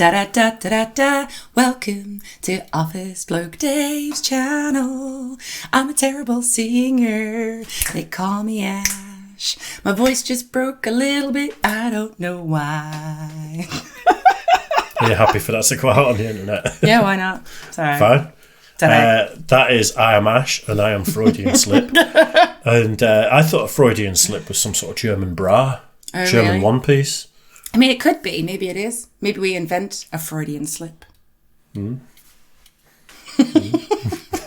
Da da da da da da. Welcome to Office Bloke Dave's channel. I'm a terrible singer. They call me Ash. My voice just broke a little bit. I don't know why. Are you happy for that to go out on the internet? Yeah, why not? Sorry. Fine. That is I am Ash and I am Freudian slip. And I thought a Freudian slip was some sort of German bra. Oh, German really? one piece. I mean, it could be. Maybe it is. Maybe we invent a Freudian slip.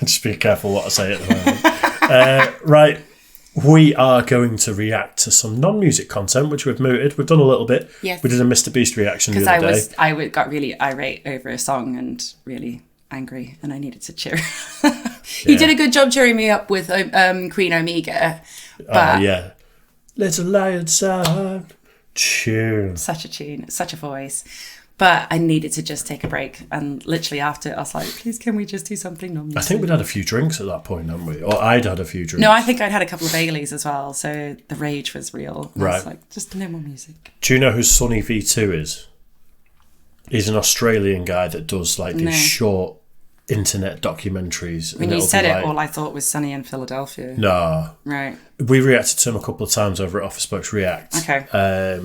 Just be careful what I say at the moment. Right. We are going to react to some non-music content, which we've mooted. We've done a little bit. Yes. We did a Mr. Beast reaction the other day. I got really irate over a song and really angry, and I needed to cheer. You did a good job cheering me up with Queen Omega. But yeah. Little Lion Son. Tune. Such a tune, such a voice. But I needed to just take a break, and literally after it, I was like, please, can we just do something non-music? I think we'd had a few drinks at that point, hadn't we? Or I'd had a few drinks. No, I think I'd had a couple of Baileys as well, so the rage was real. I Right. was like, just no more music. Do you know who Sonny V2 is? He's an Australian guy that does like these short internet documentaries. When you said it, all I thought was Sunny in Philadelphia. No. Right. We reacted to him a couple of times over at Office Blokes React. Okay.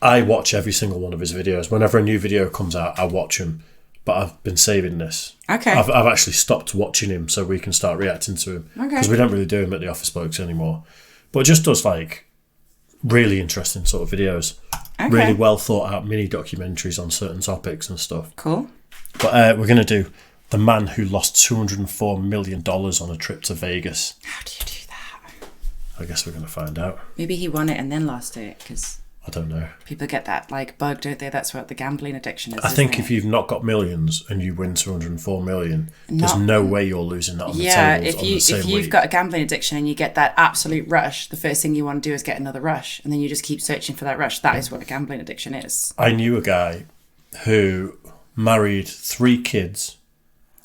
I watch every single one of his videos. Whenever a new video comes out, I watch him. But I've been saving this. Okay. I've actually stopped watching him so we can start reacting to him. Okay. Because we don't really do him at the Office Blokes anymore. But just does like really interesting sort of videos. Okay. Really well thought out mini documentaries on certain topics and stuff. Cool. But we're going to do the man who lost $204 million on a trip to Vegas. How do you do that? I guess we're going to find out. Maybe he won it and then lost it, because I don't know. people get that like bug, don't they? That's what the gambling addiction is. I think isn't if it? you've not got millions and you win 204 million, there's no way you're losing that on the tables on the same if you've week. got a gambling addiction and you get that absolute rush, the first thing you want to do is get another rush, and then you just keep searching for that rush. That is what a gambling addiction is. I knew a guy who married 3 kids,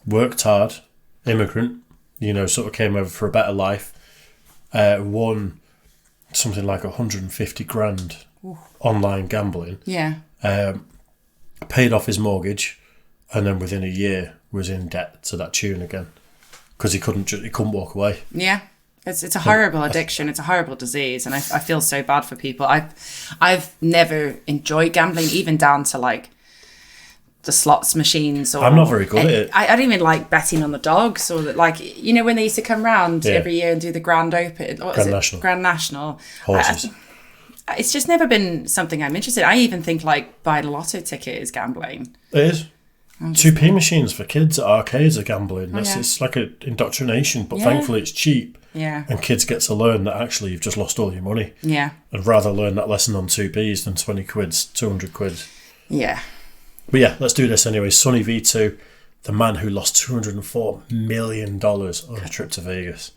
worked hard, immigrant, sort of came over for a better life, won something like 150 grand online gambling. Yeah. Paid off his mortgage, and then within a year was in debt to that tune again because he couldn't walk away. Yeah. It's a horrible addiction. It's a horrible disease, and I feel so bad for people. I've never enjoyed gambling, even down to like the slots machines. Or I'm not very good at it. I don't even like betting on the dogs, or like when they used to come round every year and do the Grand Open. Grand National. Horses. It's just never been something I'm interested in. I even think like buying a lotto ticket is gambling. It is. 2p machines for kids at arcades are gambling. It's like an indoctrination, but thankfully it's cheap. Yeah. And kids get to learn that actually you've just lost all your money. Yeah. I'd rather learn that lesson on 2p's than 20 quid, 200 quid. Yeah. But yeah, let's do this anyway. Sonny V2, the man who lost $204 million on a trip to Vegas.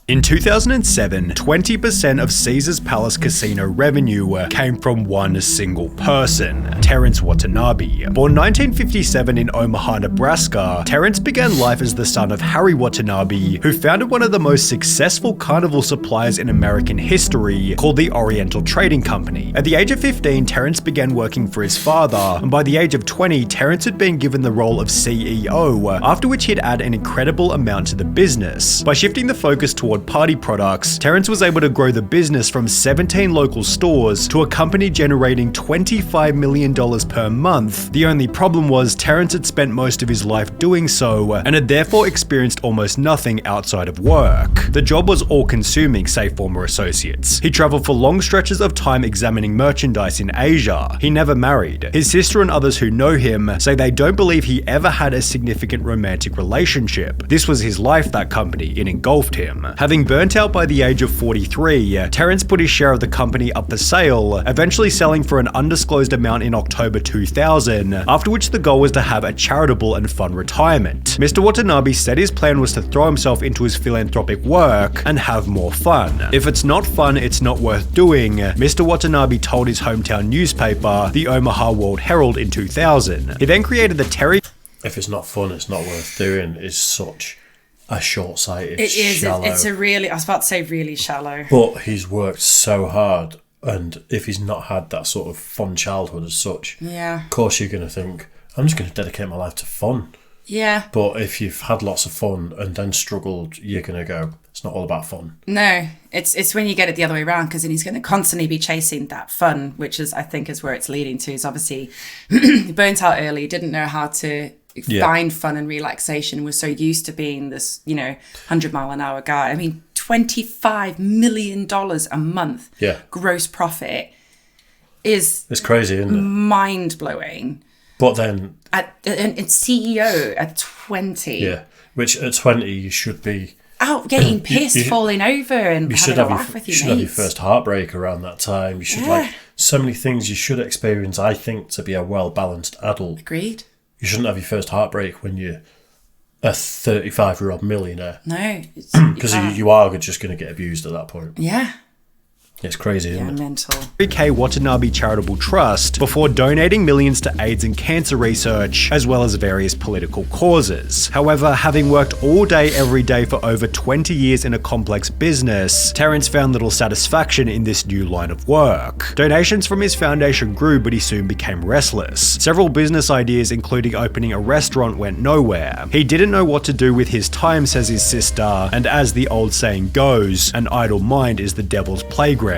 In 2007, 20% of Caesars Palace Casino revenue came from one single person, Terren Wanabi. Born 1957 in Omaha, Nebraska, Terrence began life as the son of Harry Watanabe, who founded one of the most successful carnival suppliers in American history, called the Oriental Trading Company. At the age of 15, Terrence began working for his father, and by the age of 20, Terrence had been given the role of CEO, after which he'd add an incredible amount to the business. By shifting the focus toward party products, Terrence was able to grow the business from 17 local stores to a company generating $25 million per month. The only problem was Terrence had spent most of his life doing so, and had therefore experienced almost nothing outside of work. The job was all-consuming, say former associates. He traveled for long stretches of time examining merchandise in Asia. He never married. His sister and others who know him say they don't believe he ever had a significant romantic relationship. This was his life, that company. It engulfed him. Having burnt out by the age of 43, Terrence put his share of the company up for sale, eventually selling for an undisclosed amount in October 2000, after which the goal was to have a charitable and fun retirement. Mr. Watanabe said his plan was to throw himself into his philanthropic work and have more fun. If it's not fun, it's not worth doing, Mr. Watanabe told his hometown newspaper, the Omaha World Herald, in 2000. He then created the Terry... If it's not fun, it's not worth doing is such a short-sighted, It is. shallow. It's a really, I was about to say really shallow. But he's worked so hard And if he's not had that sort of fun childhood as such, Yeah. of course you're going to think, I'm just going to dedicate my life to fun. Yeah. But if you've had lots of fun and then struggled, you're going to go, it's not all about fun. No, it's when you get it the other way around, because then he's going to constantly be chasing that fun, which is, I think, is where it's leading to. Is obviously he burnt out early, didn't know how to find fun and relaxation, was so used to being this, 100-mile-an-hour guy. I mean, $25 million a month gross profit is it's crazy, isn't it? Mind-blowing. But then... And CEO at 20. Yeah, which at 20 you should be... out getting pissed, falling over and having a laugh with your mates. You should have your first heartbreak around that time. You should so many things you should experience, I think, to be a well-balanced adult. Agreed. You shouldn't have your first heartbreak when you're a 35-year-old millionaire. No. Because you are just going to get abused at that point. Yeah. It's crazy, isn't it? Mental. Terry Watanabe Charitable Trust before donating millions to AIDS and cancer research, as well as various political causes. However, having worked all day every day for over 20 years in a complex business, Terrence found little satisfaction in this new line of work. Donations from his foundation grew, but he soon became restless. Several business ideas, including opening a restaurant, went nowhere. He didn't know what to do with his time, says his sister, and as the old saying goes, an idle mind is the devil's playground.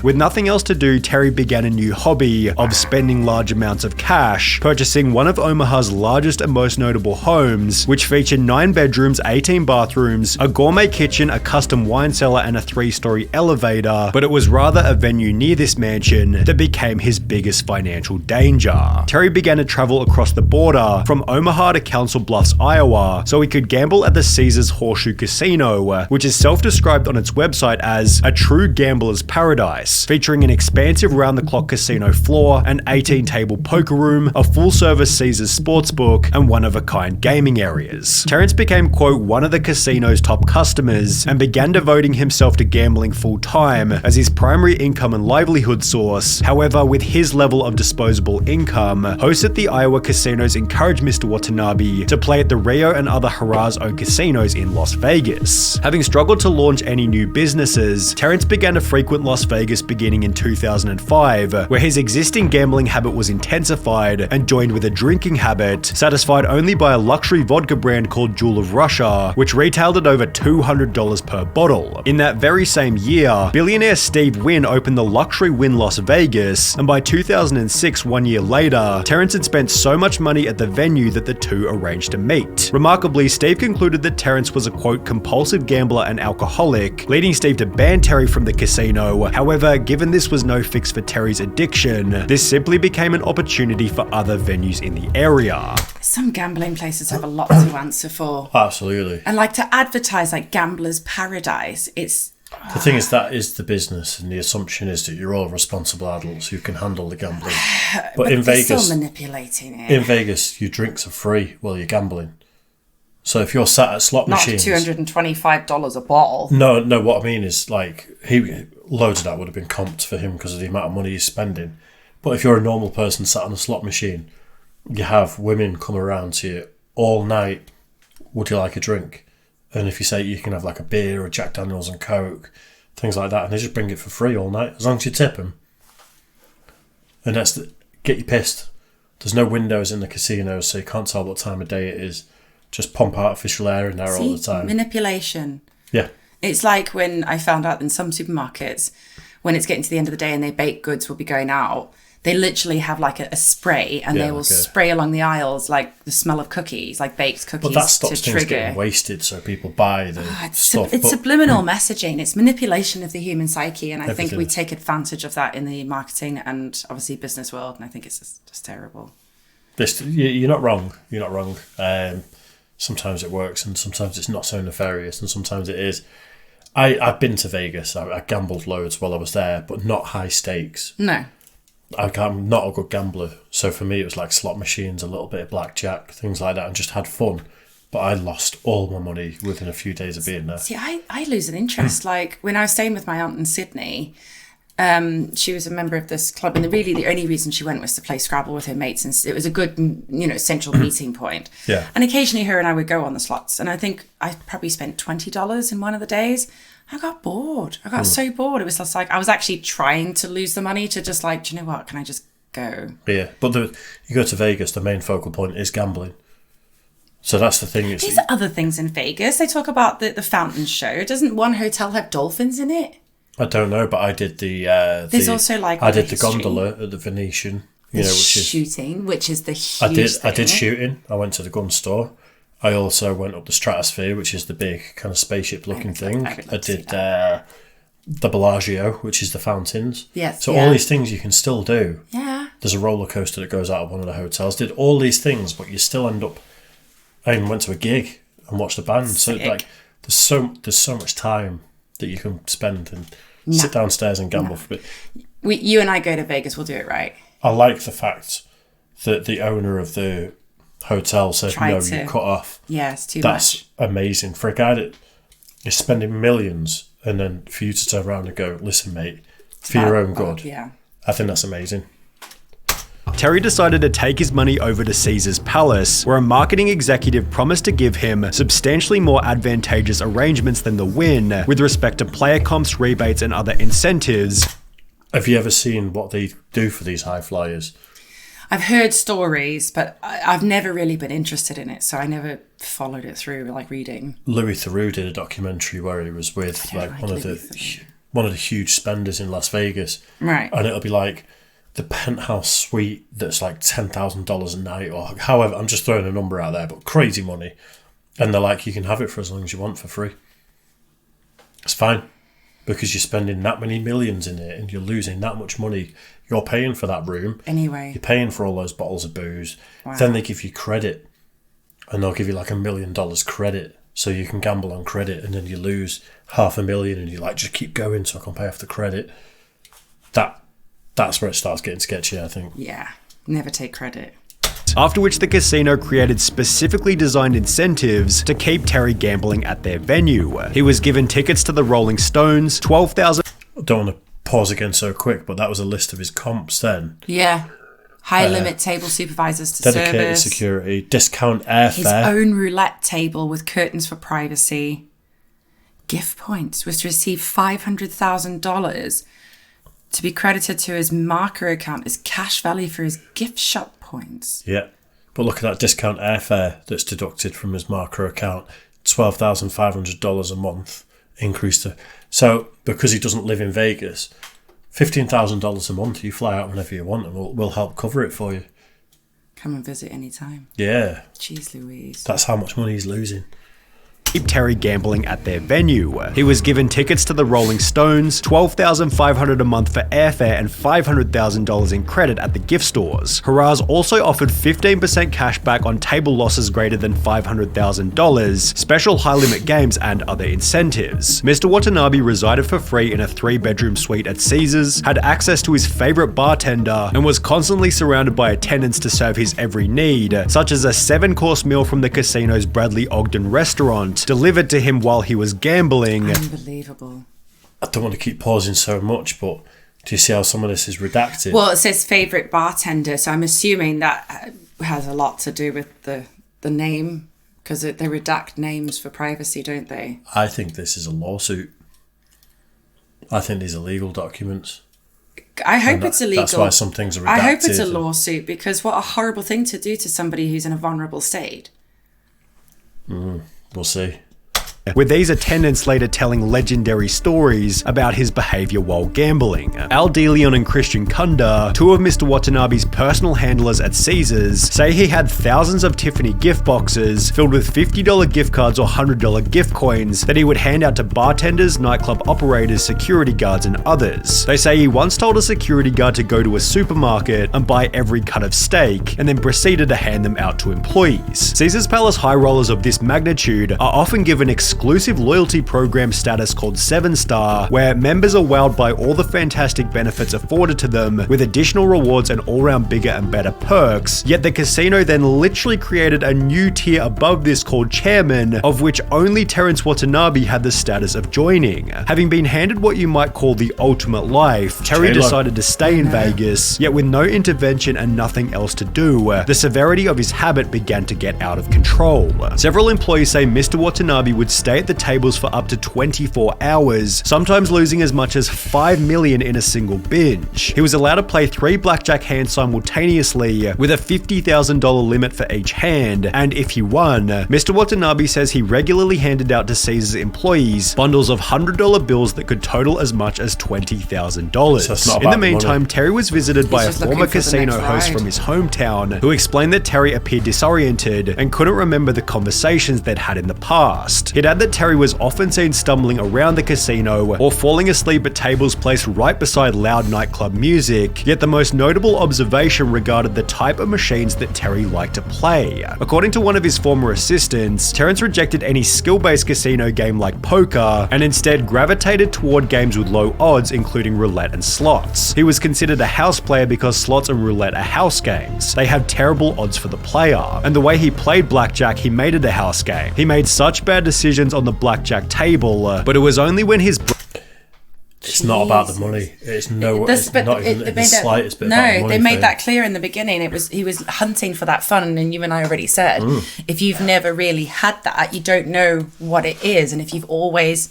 With nothing else to do, Terry began a new hobby of spending large amounts of cash, purchasing one of Omaha's largest and most notable homes, which featured 9 bedrooms, 18 bathrooms, a gourmet kitchen, a custom wine cellar, and a 3-story elevator. But it was rather a venue near this mansion that became his biggest financial danger. Terry began to travel across the border from Omaha to Council Bluffs, Iowa, so he could gamble at the Caesars Horseshoe Casino, which is self-described on its website as a true gambler's paradise, featuring an expansive round-the-clock casino floor, an 18-table poker room, a full-service Caesars sportsbook, and one-of-a-kind gaming areas. Terrence became, quote, one of the casino's top customers and began devoting himself to gambling full-time as his primary income and livelihood source. However, with his level of disposable income, hosts at the Iowa casinos encouraged Mr. Watanabe to play at the Rio and other Harrah's-owned casinos in Las Vegas. Having struggled to launch any new businesses, Terrence began to frequent Las Vegas beginning in 2005, where his existing gambling habit was intensified and joined with a drinking habit, satisfied only by a luxury vodka brand called Jewel of Russia, which retailed at over $200 per bottle. In that very same year, billionaire Steve Wynn opened the luxury Wynn Las Vegas, and by 2006, 1 year later, Terrence had spent so much money at the venue that the two arranged to meet. Remarkably, Steve concluded that Terrence was a, quote, compulsive gambler and alcoholic, leading Steve to ban Terry from the casino. However, given this was no fix for Terry's addiction, this simply became an opportunity for other venues in the area. Some gambling places have a lot to answer for. Absolutely. And like to advertise like gambler's paradise, it's... The thing is, that is the business, and the assumption is that you're all responsible adults who can handle the gambling. But in Vegas, still manipulating it. In Vegas, your drinks are free while you're gambling. So if you're sat at slot machines, not $225 a bottle. No. What I mean is, like, loads of that would have been comped for him because of the amount of money he's spending. But if you're a normal person sat on a slot machine, you have women come around to you all night. Would you like a drink? And if you say you can have like a beer or Jack Daniels and Coke, things like that, and they just bring it for free all night as long as you tip them. And get you pissed. There's no windows in the casinos, so you can't tell what time of day it is. Just pump artificial air in there all the time. Manipulation. Yeah. It's like when I found out in some supermarkets, when it's getting to the end of the day and their baked goods will be going out, they literally have like a spray and they will spray along the aisles like the smell of cookies, like baked cookies. But that stops to things trigger. getting wasted, so people buy the stuff. It's subliminal messaging. It's manipulation of the human psyche, and I think we take advantage of that in the marketing and obviously business world, and I think it's just terrible. You're not wrong. You're not wrong. Sometimes it works and sometimes it's not so nefarious and sometimes it is. I've been to Vegas. I gambled loads while I was there, but not high stakes. No. I'm not a good gambler. So for me, it was like slot machines, a little bit of blackjack, things like that, and just had fun. But I lost all my money within a few days of being there. See, I lose an interest. Like when I was staying with my aunt in Sydney, She was a member of this club, and really the only reason she went was to play Scrabble with her mates, and it was a good, central meeting point. Yeah. And occasionally her and I would go on the slots, and I think I probably spent $20 in one of the days. I got bored. I got so bored. It was just like I was actually trying to lose the money to just like, do you know what? Can I just go? Yeah, but you go to Vegas, the main focal point is gambling. So that's the thing. There's other things in Vegas. They talk about the fountain show. Doesn't one hotel have dolphins in it? I don't know, but I did the. There's also like I did the gondola at the Venetian. Which is shooting, which is the huge I did shooting. I went to the gun store. I also went up the Stratosphere, which is the big kind of spaceship-looking thing. I did the Bellagio, which is the fountains. Yes. So all these things you can still do. Yeah. There's a roller coaster that goes out of one of the hotels. Did all these things, but you still end up. I even went to a gig and watched a band. Sick. So like, there's so much time that you can spend and sit downstairs and gamble for a bit. You and I go to Vegas. We'll do it right. I like the fact that the owner of the hotel said, you cut off. Yeah, it's too much. That's amazing. For a guy that is spending millions and then for you to turn around and go, listen, mate, for your own good. Yeah. I think that's amazing. Terry decided to take his money over to Caesar's Palace, where a marketing executive promised to give him substantially more advantageous arrangements than the Wynn with respect to player comps, rebates, and other incentives. Have you ever seen what they do for these high flyers? I've heard stories, but I've never really been interested in it, so I never followed it through, like reading. Louis Theroux did a documentary where he was with one of the huge spenders in Las Vegas, right? And it'll be like the penthouse suite that's like $10,000 a night, or however. I'm just throwing a number out there, but crazy money. And they're like, you can have it for as long as you want for free. It's fine. Because you're spending that many millions in it and you're losing that much money. You're paying for that room. Anyway. You're paying for all those bottles of booze. Wow. Then they give you credit. And they'll give you like $1 million credit. So you can gamble on credit and then you lose $500,000 and you're like, just keep going so I can pay off the credit. That's where it starts getting sketchy, I think. Yeah. Never take credit. After which the casino created specifically designed incentives to keep Terry gambling at their venue. He was given tickets to the Rolling Stones, 12,000... I don't want to pause again so quick, but that was a list of his comps then. Yeah. High limit table supervisors to dedicated service. Security, discount airfare. His own roulette table with curtains for privacy. Gift points was to receive $500,000 to be credited to his marker account as cash value for his gift shop points. Yeah. But look at that discount airfare that's deducted from his marker account. $12,500 a month increased to... So, because he doesn't live in Vegas, $15,000 a month, you fly out whenever you want and we'll help cover it for you. Come and visit anytime. Yeah. Jeez Louise. That's how much money he's losing. Keep Terry gambling at their venue. He was given tickets to the Rolling Stones, $12,500 a month for airfare and $500,000 in credit at the gift stores. Haraz also offered 15% cash back on table losses greater than $500,000, special high-limit games and other incentives. Mr. Watanabe resided for free in a 3-bedroom suite at Caesars, had access to his favorite bartender, and was constantly surrounded by attendants to serve his every need, such as a 7-course meal from the casino's Bradley Ogden restaurant, delivered to him while he was gambling. Unbelievable. I don't want to keep pausing so much, but do you see how some of this is redacted? Well, it says favourite bartender, so I'm assuming that has a lot to do with the name, because they redact names for privacy, don't they? I think this is a lawsuit. I think these are legal documents. I hope it's illegal. That's why some things are redacted. I hope it's a lawsuit, because what a horrible thing to do to somebody who's in a vulnerable state. We'll see. With these attendants later telling legendary stories about his behaviour while gambling. Al DeLeon and Christian Kunda, 2 of Mr. Watanabe's personal handlers at Caesars, say he had thousands of Tiffany gift boxes filled with $50 gift cards or $100 gift coins that he would hand out to bartenders, nightclub operators, security guards, and others. They say he once told a security guard to go to a supermarket and buy every cut of steak, and then proceeded to hand them out to employees. Caesars Palace high rollers of this magnitude are often given exclusive exclusive loyalty program status called 7-Star, where members are wowed by all the fantastic benefits afforded to them, with additional rewards and all-round bigger and better perks. Yet the casino then literally created a new tier above this called Chairman, of which only Terren Wanabi had the status of joining. Having been handed what you might call the ultimate life, Terry decided to stay in Vegas, yet with no intervention and nothing else to do, the severity of his habit began to get out of control. Several employees say Mr. Watanabe would stay at the tables for up to 24 hours, sometimes losing as much as $5 million in a single binge. He was allowed to play 3 blackjack hands simultaneously, with a $50,000 limit for each hand, and if he won, Mr. Watanabe says he regularly handed out to Caesars employees bundles of $100 bills that could total as much as $20,000. In the meantime, Terry was visited by a former casino host from his hometown, who explained that Terry appeared disoriented and couldn't remember the conversations they'd had in the past. He'd add that Terry was often seen stumbling around the casino or falling asleep at tables placed right beside loud nightclub music, yet the most notable observation regarded the type of machines that Terry liked to play. According to one of his former assistants, Terrence rejected any skill-based casino game like poker and instead gravitated toward games with low odds, including roulette and slots. He was considered a house player because slots and roulette are house games. They have terrible odds for the player, and the way he played blackjack, he made it a house game. He made such bad decisions on the blackjack table, but it was only when his It's not about the money. It's not even the slightest bit about the money. No, they made that clear in the beginning. He was hunting for that fun, and you and I already said, if you've never really had that, you don't know what it is. And if you've always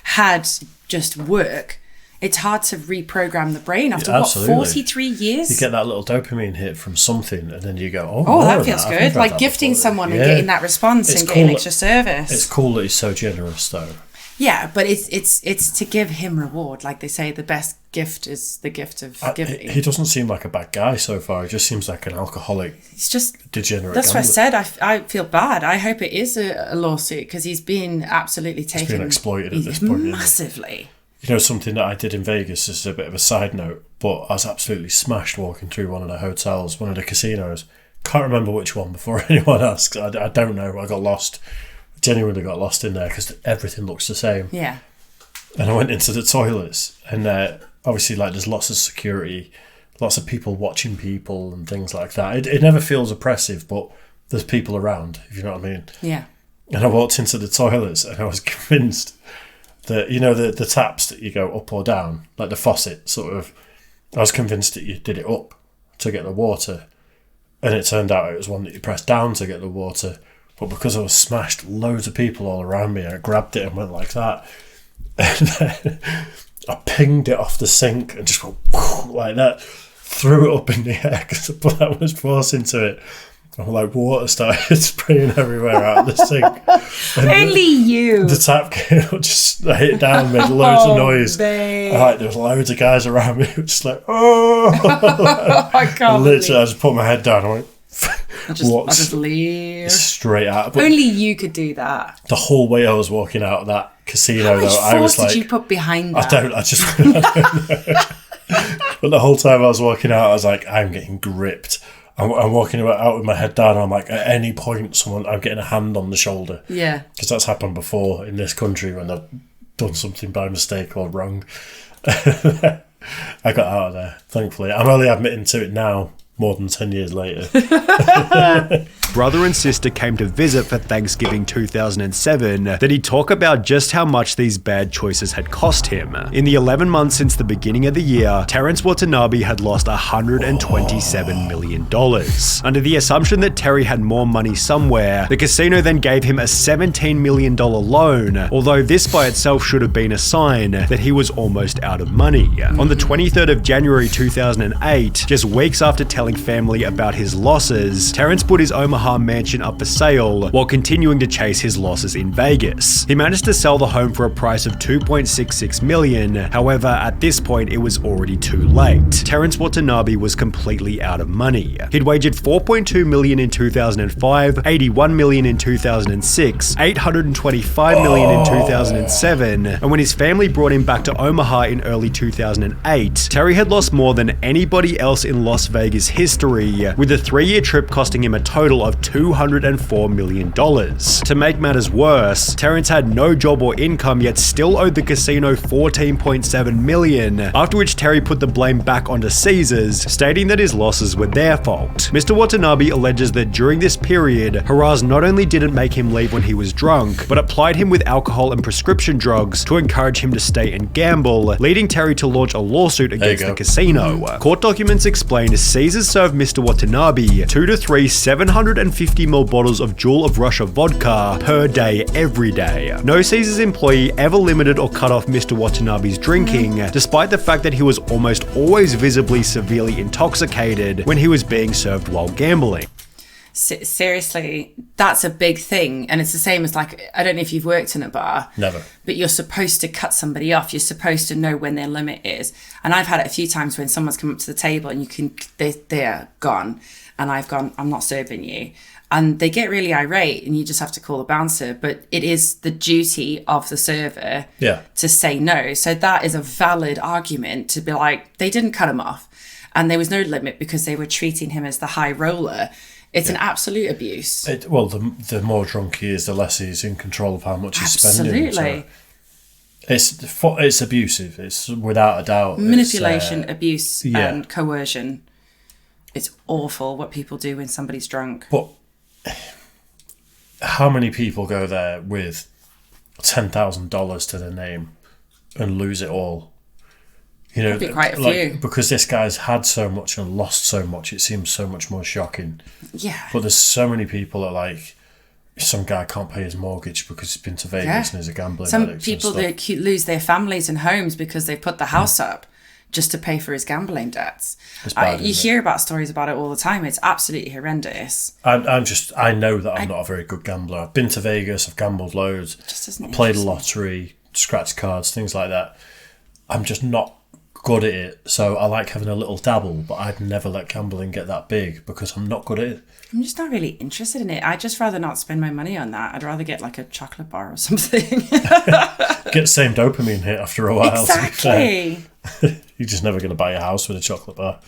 had just work, it's hard to reprogram the brain after 43 years? You get that little dopamine hit from something, and then you go, that feels good. Like gifting someone and getting that response and getting extra service. It's cool that he's so generous, though. Yeah, but it's to give him reward. Like they say, the best gift is the gift of giving. He doesn't seem like a bad guy so far. He just seems like an alcoholic. He's just degenerate. That's what I said. I feel bad. I hope it is a lawsuit, because he's been absolutely taken. He's been exploited at this point. Massively. You know, something that I did in Vegas, this is a bit of a side note, but I was absolutely smashed walking through one of the hotels, one of the casinos. Can't remember which one before anyone asks. I don't know. I got lost. Genuinely got lost in there because everything looks the same. Yeah. And I went into the toilets, and obviously, like, there's lots of security, lots of people watching people and things like that. It never feels oppressive, but there's people around, if you know what I mean. Yeah. And I walked into the toilets, and I was convinced that, you know, the taps that you go up or down, like the faucet, sort of, I was convinced that you did it up to get the water. And it turned out it was one that you pressed down to get the water. But because I was smashed, loads of people all around me, I grabbed it and went like that. And then I pinged it off the sink and just went like that, threw it up in the air because I put that much force into it. And like water started spraying everywhere out of the sink. And only you. The tap came up, just hit down, made loads of noise. And, like, there was loads of guys around me who were just like, I can't. Literally, I just put my head down and went, I just leave straight out. But only you could do that. The whole way I was walking out of that casino, How much I was like, did you put behind that? I don't know. But the whole time I was walking out, I was like, I'm getting gripped. I'm walking out with my head down, and I'm like, at any point, I'm getting a hand on the shoulder. Yeah. Because that's happened before in this country when I've done something by mistake or wrong. I got out of there, thankfully. I'm only admitting to it now, more than 10 years later. Brother and sister came to visit for Thanksgiving 2007 that he'd talk about just how much these bad choices had cost him. In the 11 months since the beginning of the year, Terren Wanabi had lost $127 million. Under the assumption that Terry had more money somewhere, the casino then gave him a $17 million loan, although this by itself should have been a sign that he was almost out of money. On the 23rd of January 2008, just weeks after telling family about his losses, Terrence put his Omaha mansion up for sale while continuing to chase his losses in Vegas. He managed to sell the home for a price of $2.66 million. However, at this point, it was already too late. Terren Wanabi was completely out of money. He'd wagered $4.2 million in 2005, $81 million in 2006, $825 million in 2007, and when his family brought him back to Omaha in early 2008, Terry had lost more than anybody else in Las Vegas history, with the 3-year trip costing him a total of of $204 million. To make matters worse, Terrence had no job or income yet still owed the casino $14.7 million, after which Terry put the blame back onto Caesars, stating that his losses were their fault. Mr. Watanabe alleges that during this period, Haraz not only didn't make him leave when he was drunk, but applied him with alcohol and prescription drugs to encourage him to stay and gamble, leading Terry to launch a lawsuit against the casino. Court documents explain Caesars served Mr. Watanabe 2 to 3 750ml bottles of Jewel of Russia vodka per day every day. No Caesars employee ever limited or cut off Mr. Watanabe's drinking, despite the fact that he was almost always visibly severely intoxicated when he was being served while gambling. Seriously, that's a big thing. And it's the same as, like, I don't know if you've worked in a bar. Never. But you're supposed to cut somebody off. You're supposed to know when their limit is. And I've had it a few times when someone's come up to the table and they're gone. And I've gone, I'm not serving you. And they get really irate and you just have to call the bouncer. But it is the duty of the server to say no. So that is a valid argument to be like, they didn't cut him off. And there was no limit because they were treating him as the high roller. It's an absolute abuse. The more drunk he is, the less he's in control of how much he's spending. Absolutely. So it's abusive. It's without a doubt. Manipulation, abuse, and coercion. It's awful what people do when somebody's drunk. But how many people go there with $10,000 to their name and lose it all? You know, quite a few. Because this guy's had so much and lost so much, it seems so much more shocking. Yeah. But there's so many people that, like, some guy can't pay his mortgage because he's been to Vegas and he's a gambling addict. Some people that lose their families and homes because they put the house up just to pay for his gambling debts. It's bad, you hear about stories about it all the time. It's absolutely horrendous. I know that I'm not a very good gambler. I've been to Vegas, I've gambled loads, I played the lottery, scratched cards, things like that. I'm just not good at it, so I like having a little dabble, but I'd never let gambling get that big because I'm not good at it. I'm just not really interested in it. I'd just rather not spend my money on that. I'd rather get like a chocolate bar or something. Get the same dopamine hit after a while. Exactly. You're just never going to buy a house with a chocolate bar.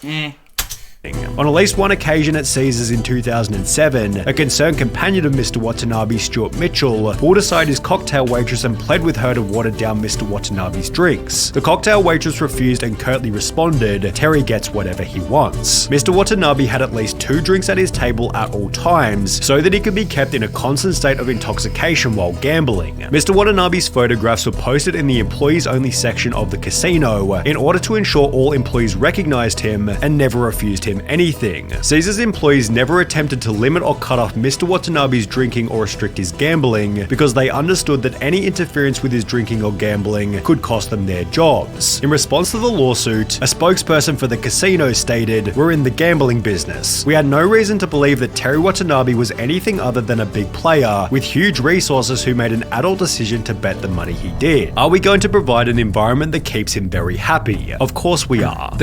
On at least one occasion at Caesars in 2007, a concerned companion of Mr. Watanabe, Stuart Mitchell, pulled aside his cocktail waitress and pled with her to water down Mr. Watanabe's drinks. The cocktail waitress refused and curtly responded, "Terry gets whatever he wants." Mr. Watanabe had at least 2 drinks at his table at all times, so that he could be kept in a constant state of intoxication while gambling. Mr. Watanabe's photographs were posted in the employees-only section of the casino in order to ensure all employees recognized him and never refused him anything. Caesars employees never attempted to limit or cut off Mr. Watanabe's drinking or restrict his gambling because they understood that any interference with his drinking or gambling could cost them their jobs. In response to the lawsuit, a spokesperson for the casino stated, "We're in the gambling business. We had no reason to believe that Terry Watanabe was anything other than a big player with huge resources who made an adult decision to bet the money he did. Are we going to provide an environment that keeps him very happy? Of course we are."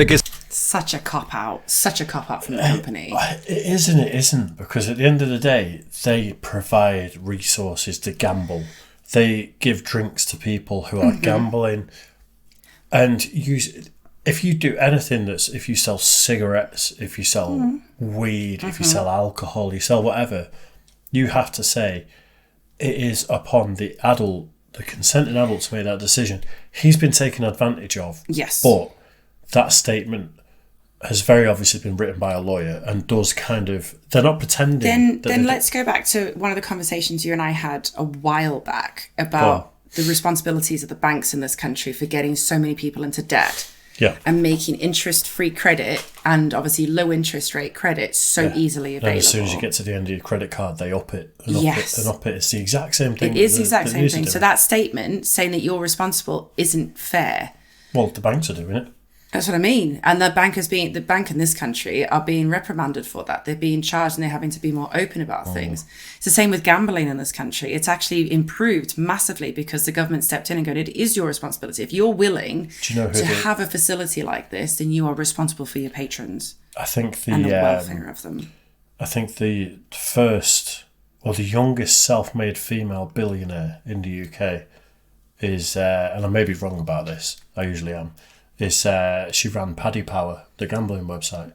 Such a cop-out. Such a cop-out from the company. It is and it isn't, because at the end of the day, they provide resources to gamble. They give drinks to people who are gambling. And if you do anything if you sell cigarettes, if you sell weed, if you sell alcohol, you sell whatever, you have to say it is upon the consenting adult to make that decision. He's been taken advantage of. Yes. But that statement has very obviously been written by a lawyer and does they're not pretending. Then let's go back to one of the conversations you and I had a while back about the responsibilities of the banks in this country for getting so many people into debt. Yeah. And making interest-free credit and obviously low interest rate credit so easily available. And as soon as you get to the end of your credit card, they up it and up it and up it. It's the exact same thing. It is the exact same thing. So that statement saying that you're responsible isn't fair. Well, the banks are doing it. That's what I mean. And the bank in this country are being reprimanded for that. They're being charged and they're having to be more open about things. It's the same with gambling in this country. It's actually improved massively because the government stepped in and going, it is your responsibility. If you're willing to have a facility like this, then you are responsible for your patrons. And the welfare of them. I think the first or the youngest self-made female billionaire in the UK is, and I may be wrong about this, I usually am, she ran Paddy Power, the gambling website,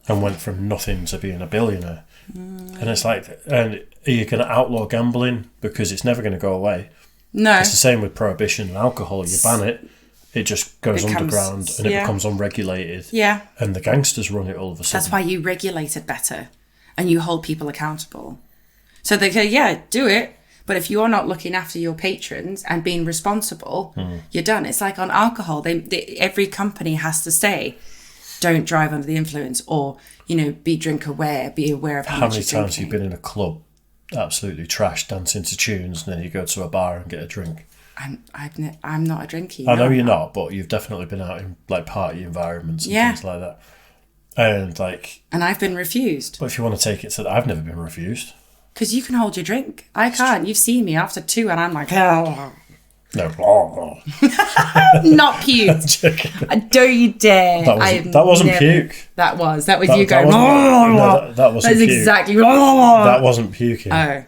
and went from nothing to being a billionaire. And it's like, and are you going to outlaw gambling? Because it's never going to go away. No. It's the same with prohibition and alcohol. You ban it, it just goes underground and it becomes unregulated. Yeah. And the gangsters run it all of a sudden. That's why you regulate it better and you hold people accountable. So they go, yeah, do it. But if you're not looking after your patrons and being responsible, you're done. It's like on alcohol. Every company has to say, don't drive under the influence, or, be drink aware, be aware of how much you're drinking. How many times have you been in a club, absolutely trashed, dancing to tunes, and then you go to a bar and get a drink? I'm not a drinker. I know you're not, but you've definitely been out in like party environments and things like that. And I've been refused. But if you want to take it to that, I've never been refused. Because you can hold your drink. I can't. You've seen me after 2 and I'm like, oh. No. Not puke. Don't you dare. That wasn't puke. That was you going, that wasn't That's puke. exactly. That wasn't puking. Oh.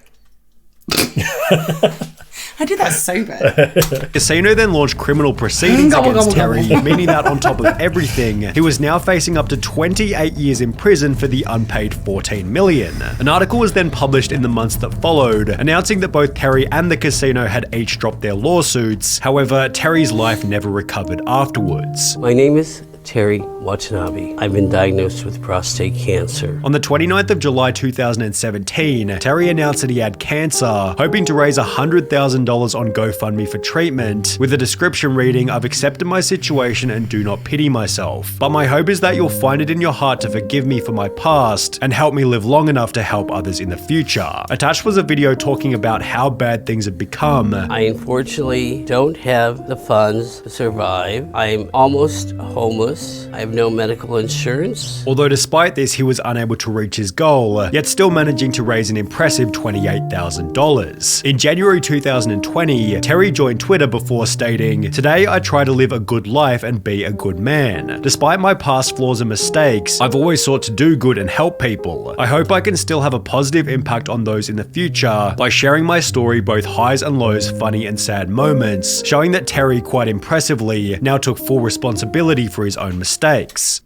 I did that sober. Casino then launched criminal proceedings against Terry, meaning that on top of everything, he was now facing up to 28 years in prison for the unpaid $14 million. An article was then published in the months that followed, announcing that both Terry and the casino had each dropped their lawsuits. However, Terry's life never recovered afterwards. My name is Terren Wanabi. I've been diagnosed with prostate cancer. On the 29th of July 2017, Terry announced that he had cancer, hoping to raise $100,000 on GoFundMe for treatment, with a description reading, "I've accepted my situation and do not pity myself. But my hope is that you'll find it in your heart to forgive me for my past and help me live long enough to help others in the future." Attached was a video talking about how bad things have become. I unfortunately don't have the funds to survive. I'm almost homeless. I have no medical insurance. Although despite this, he was unable to reach his goal, yet still managing to raise an impressive $28,000. In January 2020, Terry joined Twitter before stating, "Today I try to live a good life and be a good man. Despite my past flaws and mistakes, I've always sought to do good and help people. I hope I can still have a positive impact on those in the future by sharing my story, both highs and lows, funny and sad moments," showing that Terry, quite impressively, now took full responsibility for his own mistakes.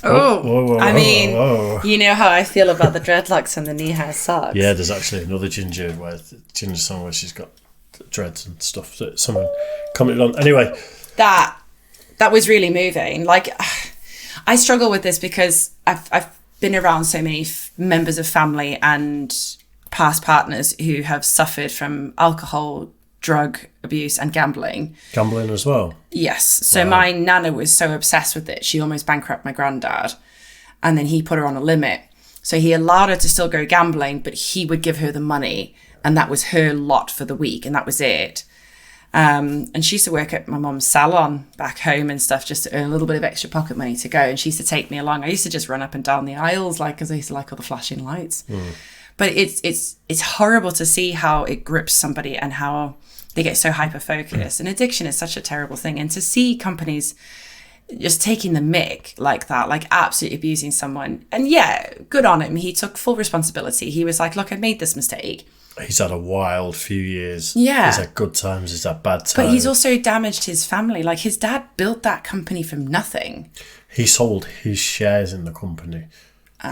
You know how I feel about the dreadlocks and the knee-high socks. Yeah, there's actually another Ginger song where she's got dreads and stuff that someone commented on. Anyway, that was really moving. Like, I struggle with this because I've been around so many members of family and past partners who have suffered from alcohol, drug abuse and gambling. Gambling as well? Yes. So my nana was so obsessed with it, she almost bankrupted my granddad. And then he put her on a limit. So he allowed her to still go gambling, but he would give her the money. And that was her lot for the week. And that was it. And she used to work at my mum's salon back home and stuff, just to earn a little bit of extra pocket money to go. And she used to take me along. I used to just run up and down the aisles, like, because I used to like all the flashing lights. But it's horrible to see how it grips somebody and how they get so hyper-focused. And addiction is such a terrible thing. And to see companies just taking the mick like that, like absolutely abusing someone. And yeah, good on him. He took full responsibility. He was like, look, I made this mistake. He's had a wild few years. Yeah. He's had good times, he's had bad times. But he's also damaged his family. Like, his dad built that company from nothing. He sold his shares in the company.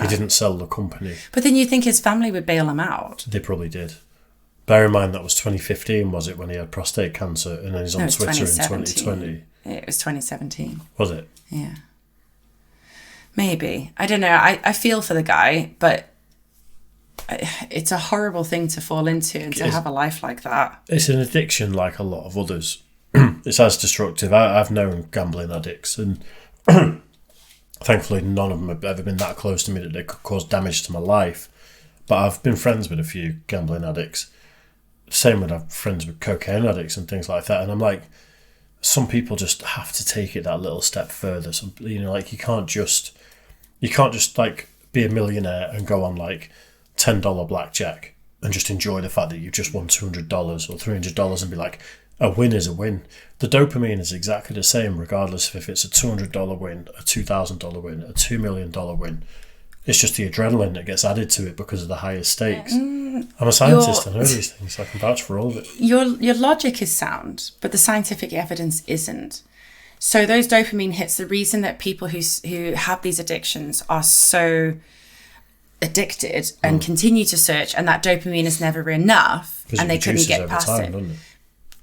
He didn't sell the company. But then you think his family would bail him out. They probably did. Bear in mind that was 2015, was it, when he had prostate cancer, and then he's on Twitter in 2020. It was 2017. Was it? Yeah. Maybe. I don't know. I feel for the guy, but it's a horrible thing to fall into and to have a life like that. It's an addiction like a lot of others. It's as destructive. I've known gambling addicts, and thankfully none of them have ever been that close to me that they could cause damage to my life. But I've been friends with a few gambling addicts. Same with I've friends with cocaine addicts and things like that. And I'm like, some people just have to take it that little step further. Some, like you can't just like be a millionaire and go on like $10 blackjack and just enjoy the fact that you've just won $200 or $300 and be like, a win is a win. The dopamine is exactly the same regardless of if it's a $200 win, a $2,000 win, a $2 million win. It's just the adrenaline that gets added to it because of the higher stakes. I'm a scientist, I know these things, so I can vouch for all of it. Your logic is sound, but the scientific evidence isn't. So those dopamine hits, the reason that people who have these addictions are so addicted and continue to search, and that dopamine is never enough, and they couldn't get past it.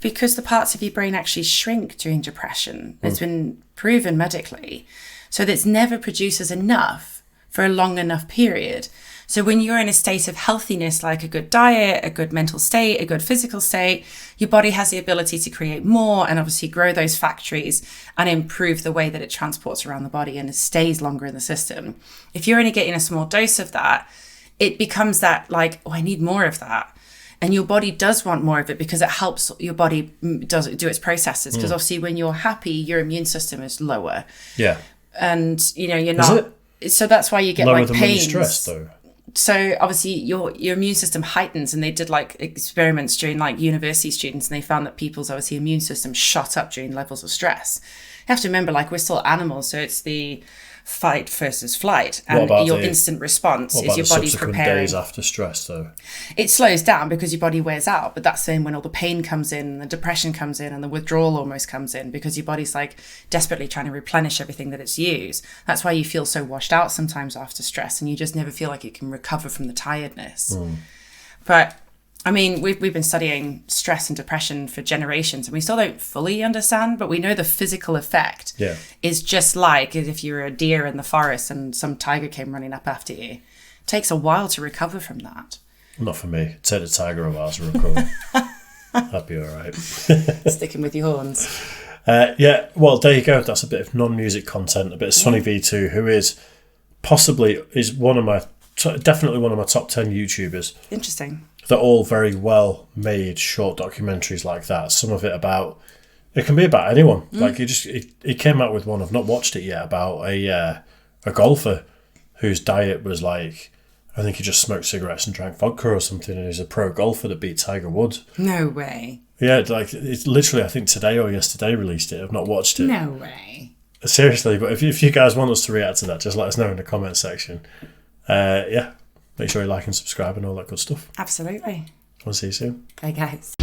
Because the parts of your brain actually shrink during depression. It's been proven medically. So that it never produces enough for a long enough period. So when you're in a state of healthiness, like a good diet, a good mental state, a good physical state, your body has the ability to create more and obviously grow those factories and improve the way that it transports around the body and it stays longer in the system. If you're only getting a small dose of that, it becomes that like, oh, I need more of that. And your body does want more of it because it helps your body do its processes. Because obviously when you're happy, your immune system is lower. Yeah. And, you're not. So that's why you get lower like than pains. when you're stressed, though. So obviously your immune system heightens, and they did like experiments during like university students, and they found that people's obviously immune system shot up during levels of stress. You have to remember, like, we're still animals, so it's the fight versus flight, and your instant response is your body's preparing. Days after stress, though? It slows down because your body wears out, but that's then when all the pain comes in, the depression comes in, and the withdrawal almost comes in because your body's like desperately trying to replenish everything that it's used. That's why you feel so washed out sometimes after stress, and you just never feel like you can recover from the tiredness. But I mean, we've been studying stress and depression for generations, and we still don't fully understand, but we know the physical effect is just like if you were a deer in the forest and some tiger came running up after you. It takes a while to recover from that. Not for me. Take the tiger a while to recover. That'd be all right. Sticking with your horns. Yeah, well, there you go. That's a bit of non-music content, a bit of Sonny V2, who is definitely one of my top 10 YouTubers. Interesting. They're all very well made short documentaries like that. Some of it can be about anyone. Like he came out with one, I've not watched it yet, about a golfer whose diet was like, I think he just smoked cigarettes and drank vodka or something, and he's a pro golfer that beat Tiger Woods. No way. Yeah, like it's literally, I think today or yesterday released it. I've not watched it. No way. Seriously, but if you guys want us to react to that, just let us know in the comment section. Yeah. Make sure you like and subscribe and all that good stuff. Absolutely. I'll see you soon. Bye, guys.